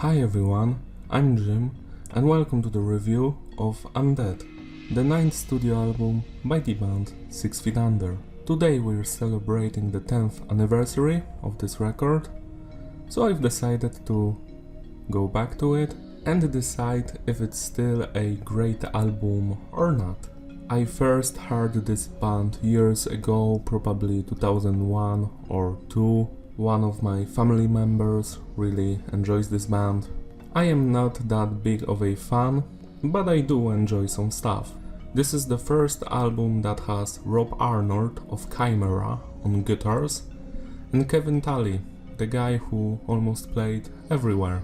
Hi everyone, I'm Jim and welcome to the review of Undead, the 9th studio album by the band 6 Feet Under. Today we're celebrating the 10th anniversary of this record, so I've decided to go back to it and decide if it's still a great album or not. I first heard this band years ago, probably 2001 or 2. One of my family members really enjoys this band. I am not that big of a fan, but I do enjoy some stuff. This is the first album that has Rob Arnold of Chimera on guitars and Kevin Talley, the guy who almost played everywhere.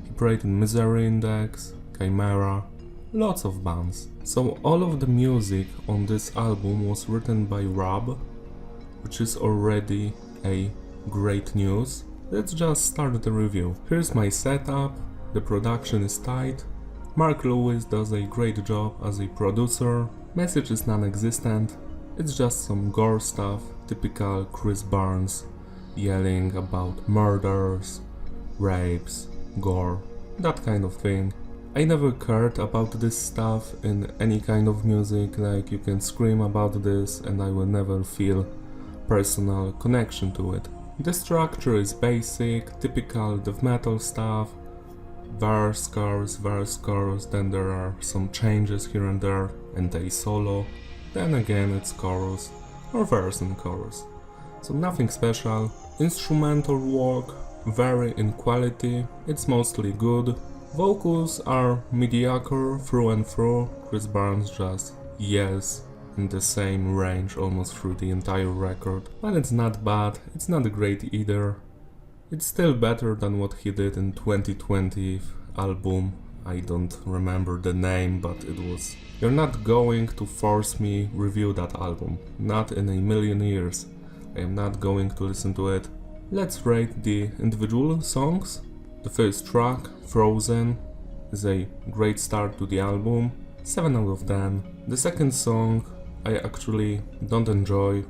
He played in Misery Index, Chimera, lots of bands. So all of the music on this album was written by Rob, which is already a great news. Let's just start the review. Here's my setup, the production is tight, Mark Lewis does a great job as a producer, message is non-existent, it's just some gore stuff, typical Chris Barnes yelling about murders, rapes, gore, that kind of thing. I never cared about this stuff in any kind of music, like you can scream about this and I will never feel personal connection to it. The structure is basic, typical death metal stuff, verse, chorus, then there are some changes here and there, and a solo, then again it's chorus, or verse and chorus. So nothing special. Instrumental work vary in quality, it's mostly good. Vocals are mediocre through and through, Chris Barnes just yells in the same range almost through the entire record. But it's not bad, it's not great either. It's still better than what he did in 2020 album. I don't remember the name, but it was... You're not going to force me review that album. Not in a million years. I am not going to listen to it. Let's rate the individual songs. The first track, Frozen, is a great start to the album. 7 out of 10. The second song I actually don't enjoy.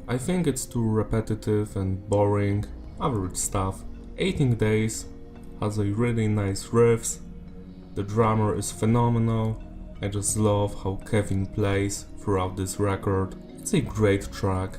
I think it's too repetitive and boring, average stuff. 18 Days has a really nice riffs, the drummer is phenomenal, I just love how Kevin plays throughout this record. It's a great track,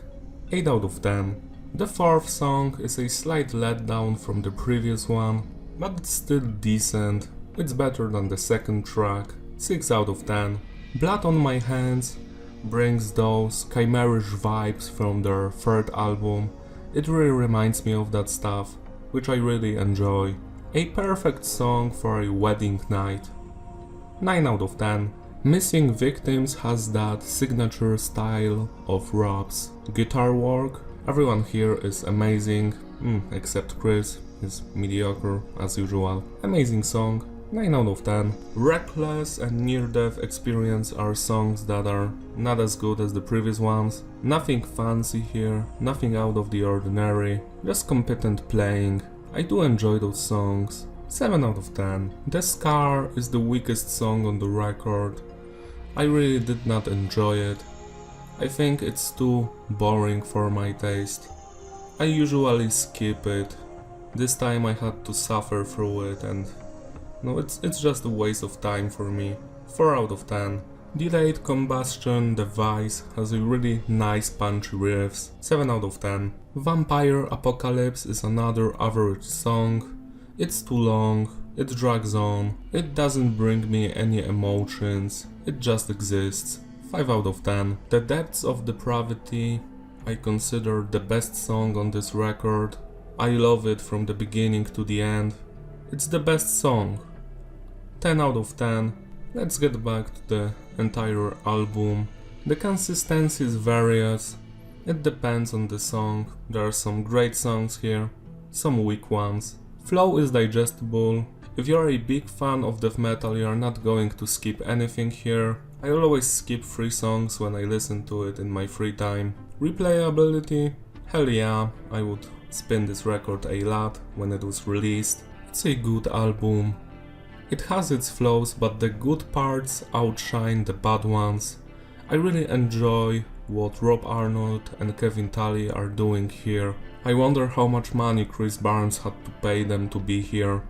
8 out of 10. The fourth song is a slight letdown from the previous one, but it's still decent, it's better than the second track, 6 out of 10. Blood on My Hands brings those chimerish vibes from their third album. It really reminds me of that stuff, which I really enjoy. A perfect song for a wedding night. 9 out of 10. Missing Victims has that signature style of Rob's guitar work. Everyone here is amazing, except Chris, is mediocre as usual. Amazing song. 9 out of 10. Reckless and Near Death Experience are songs that are not as good as the previous ones. Nothing fancy here, nothing out of the ordinary, just competent playing. I do enjoy those songs. 7 out of 10. The Scar is the weakest song on the record. I really did not enjoy it. I think it's too boring for my taste. I usually skip it. This time I had to suffer through it and no, it's just a waste of time for me. 4 out of 10. Delayed Combustion, The Vice, has a really nice punchy riffs. 7 out of 10. Vampire Apocalypse is another average song. It's too long, it drags on, it doesn't bring me any emotions, it just exists. 5 out of 10. The Depths of Depravity I consider the best song on this record. I love it from the beginning to the end. It's the best song. 10 out of 10. Let's get back to the entire album. The consistency is various. It depends on the song. There are some great songs here, some weak ones. Flow is digestible. If you're a big fan of death metal, you're not going to skip anything here. I always skip 3 songs when I listen to it in my free time. Replayability? Hell yeah, I would spin this record a lot when it was released. It's a good album. It has its flaws, but the good parts outshine the bad ones. I really enjoy what Rob Arnold and Kevin Talley are doing here. I wonder how much money Chris Barnes had to pay them to be here.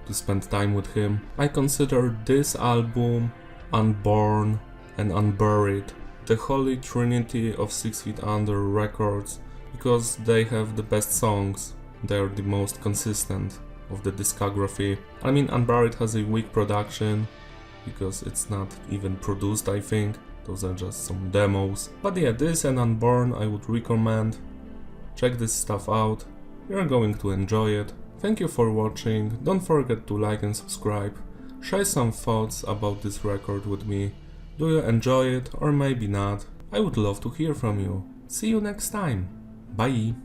to spend time with him. I consider this album, Unborn and Unburied, the holy trinity of 6 Feet Under records, because they have the best songs, they are the most consistent of the discography. I mean, Unburied has a weak production, because it's not even produced, I think. Those are just some demos. But yeah, this and Unborn I would recommend. Check this stuff out, you're going to enjoy it. Thank you for watching, don't forget to like and subscribe. Share some thoughts about this record with me. Do you enjoy it or maybe not? I would love to hear from you. See you next time. Bye!